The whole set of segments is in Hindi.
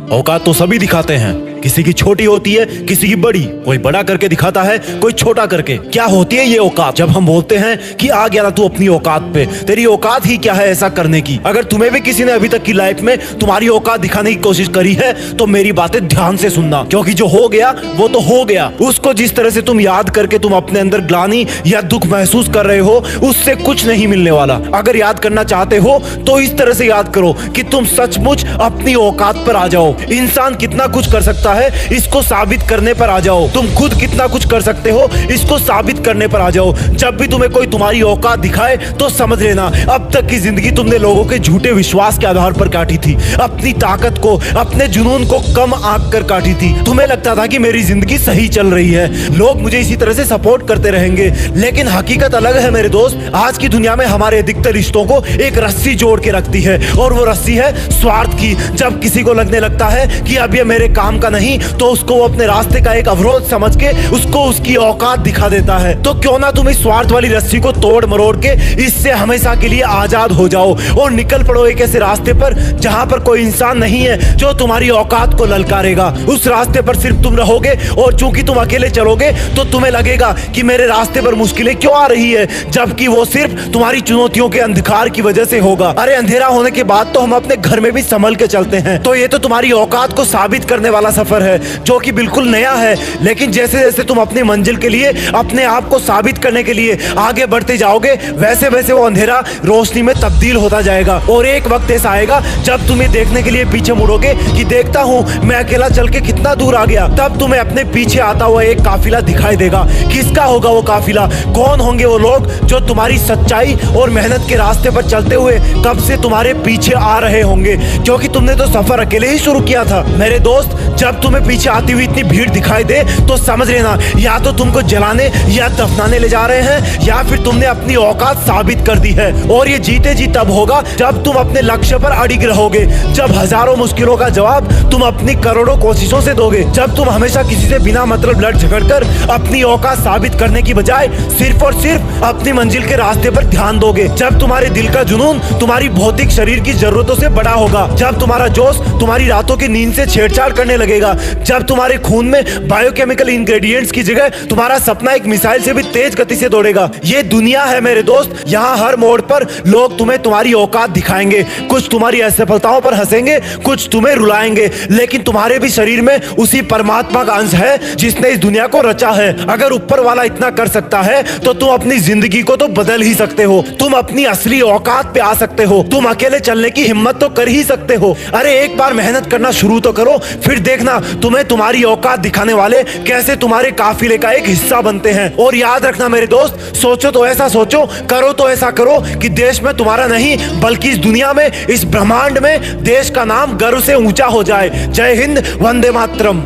औकात तो सभी दिखाते हैं, किसी की छोटी होती है, किसी की बड़ी। कोई बड़ा करके दिखाता है, कोई छोटा करके। क्या होती है ये औकात? जब हम बोलते हैं कि आ गया ना तू अपनी औकात पे, तेरी औकात ही क्या है ऐसा करने की? अगर तुम्हें भी किसी ने अभी तक की लाइफ में तुम्हारी औकात दिखाने की कोशिश करी है तो मेरी बातें ध्यान से सुनना, क्योंकि जो हो गया वो तो हो गया। उसको जिस तरह से तुम याद करके तुम अपने अंदर ग्लानि या दुख महसूस कर रहे हो, उससे कुछ नहीं मिलने वाला। अगर याद करना चाहते हो तो इस तरह से याद करो कि तुम सचमुच अपनी औकात पर आ जाओ। इंसान कितना कुछ कर सकता है, इसको साबित करने पर आ जाओ। तुम खुद कितना कुछ कर सकते हो, इसको साबित करने पर आ जाओ। जब भी तुम्हें कोई तुम्हारी औकात दिखाए तो समझ लेना अब तक की जिंदगी तुमने लोगों के झूठे विश्वास के आधार पर काटी थी। अपनी ताकत को, अपने जुनून को कम आंक कर काटी थी। तुम्हें लगता था कि मेरी जिंदगी सही चल रही है, लोग मुझे इसी तरह से सपोर्ट करते रहेंगे, लेकिन हकीकत अलग है मेरे दोस्त। आज की दुनिया में हमारे अधिकतर रिश्तों को एक रस्सी जोड़ के रखती है, और वो रस्सी है स्वार्थ की। जब किसी को लगने लगता है कि अब ये मेरे काम का नहीं, तो उसको वो अपने रास्ते का एक अवरोध समझ के उसको उसकी औकात दिखा देता है। तो क्यों ना तुम इस स्वार्थ वाली रस्सी को तोड़ मरोड़ के इससे हमेशा के लिए आजाद हो जाओ और निकल पड़ो एक ऐसे रास्ते पर जहां पर कोई इंसान नहीं है जो तुम्हारी औकात को ललकारेगा। उस रास्ते पर सिर्फ तुम रहोगे, और चूंकि तुम अकेले चलोगे तो तुम्हें लगेगा कि मेरे रास्ते पर मुश्किलें क्यों आ रही है, जबकि वो सिर्फ तुम्हारी चुनौतियों के अंधकार की वजह से होगा। अरे अंधेरा होने के बाद तो हम अपने घर में भी संभल के चलते हैं। तो ये तो तुम्हारी औकात को साबित करने वाला सफर है जो कि बिल्कुल नया है, लेकिन जैसे जैसे तुम अपनी मंजिल के लिए, अपने आप को साबित करने के लिए आगे बढ़ते जाओगे, वैसे वैसे वो अंधेरा रोशनी में तब्दील होता जाएगा। और एक वक्त ऐसा आएगा जब तुम ये देखने के लिए पीछे मुड़ोगे कि देखता हूं मैं अकेला चल के कितना दूर आ गया। तब तुम्हें अपने पीछे आता हुआ एक काफिला दिखाई देगा। किसका होगा वो काफिला? कौन होंगे वो लोग जो तुम्हारी सच्चाई और मेहनत के रास्ते पर चलते हुए कब से तुम्हारे पीछे आ रहे होंगे, क्योंकि तुमने तो सफर अकेले ही शुरू किया था। मेरे दोस्त, जब तुम्हें पीछे आती हुई इतनी भीड़ दिखाई दे तो समझ लेना या तो तुमको जलाने या दफनाने ले जा रहे हैं, या फिर तुमने अपनी औकात साबित कर दी है। और ये जीते जी तब होगा जब तुम अपने लक्ष्य पर अड़िग रहोगे, जब हजारों मुश्किलों का जवाब तुम अपनी करोड़ों कोशिशों से दोगे, जब तुम हमेशा किसी से बिना मतलब लड़ झगड़ कर अपनी औकात साबित करने की बजाय सिर्फ और सिर्फ अपनी मंजिल के रास्ते पर ध्यान दोगे, जब तुम्हारे दिल का जुनून तुम्हारी भौतिक शरीर की जरूरतों से बड़ा होगा, जब तुम्हारा जोश तुम्हारी रातों की नींद से छेड़छाड़ करने लगेगा, जब तुम्हारे खून में बायोकेमिकल इंग्रेडिएंट्स की जगह तुम्हारा सपना एक मिसाइल से भी तेज गति से दौड़ेगा। ये दुनिया है मेरे दोस्त, यहाँ हर मोड़ पर लोग तुम्हें तुम्हारी औकात दिखाएंगे। कुछ तुम्हारी असफलताओं पर हंसेंगे, कुछ तुम्हें रुलाएंगे, लेकिन तुम्हारे भी शरीर में उसी परमात्मा का अंश है जिसने इस दुनिया को रचा है। अगर ऊपर वाला इतना कर सकता है तो तुम अपनी जिंदगी को तो बदल ही सकते हो। तुम अपनी असली औकात पे आ सकते हो। तुम अकेले चलने की हिम्मत तो कर ही सकते हो। अरे एक बार मेहनत करना शुरू तो करो, फिर देखना तुम्हें तुम्हारी औकात दिखाने वाले कैसे तुम्हारे काफिले का एक हिस्सा बनते हैं। और याद रखना मेरे दोस्त, सोचो तो ऐसा सोचो, करो तो ऐसा करो कि देश में तुम्हारा नहीं बल्कि इस दुनिया में, इस ब्रह्मांड में देश का नाम गर्व से ऊंचा हो जाए। जय हिंद, वंदे मातरम।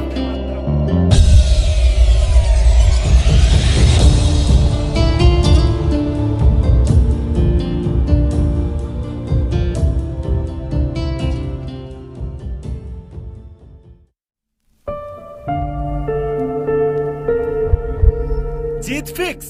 जीत फिक्स।